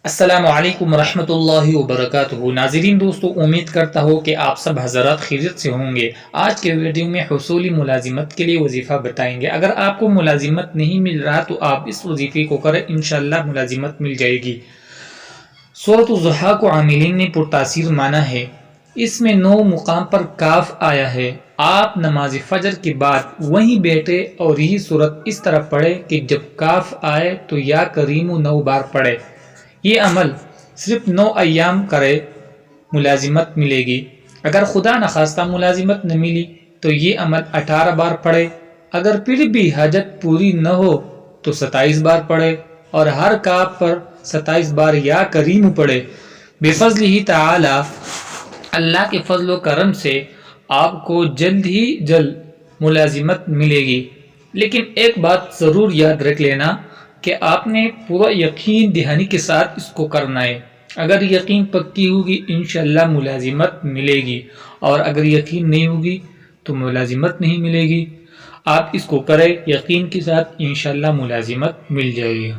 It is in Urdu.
السلام علیکم ورحمۃ اللہ وبرکاتہ۔ ناظرین دوستو، امید کرتا ہوں کہ آپ سب حضرات خیریت سے ہوں گے۔ آج کے ویڈیو میں حصولی ملازمت کے لیے وظیفہ بتائیں گے۔ اگر آپ کو ملازمت نہیں مل رہا تو آپ اس وظیفے کو کریں، انشاءاللہ ملازمت مل جائے گی۔ سورۃ الضحیٰ کو عاملین نے پرتاثیر مانا ہے۔ اس میں 9 مقام پر کاف آیا ہے۔ آپ نماز فجر کے بعد وہیں بیٹھے اور یہی سورت اس طرح پڑھے کہ جب کاف آئے تو یا کریم 9 بار پڑھے۔ یہ عمل صرف 9 ایام کرے، ملازمت ملے گی۔ اگر خدا نخواستہ ملازمت نہ ملی تو یہ عمل 18 بار پڑھے۔ اگر پھر بھی حاجت پوری نہ ہو تو 27 بار پڑھے اور ہر کاف پر 27 بار یا کریم پڑھے۔ بفضلہ تعالی، اللہ کے فضل و کرم سے آپ کو جلد ہی جلد ملازمت ملے گی۔ لیکن ایک بات ضرور یاد رکھ لینا کہ آپ نے پورا یقین دہانی کے ساتھ اس کو کرنا ہے۔ اگر یقین پکی ہوگی انشاءاللہ ملازمت ملے گی، اور اگر یقین نہیں ہوگی تو ملازمت نہیں ملے گی۔ آپ اس کو کریں یقین کے ساتھ، انشاءاللہ ملازمت مل جائے گی۔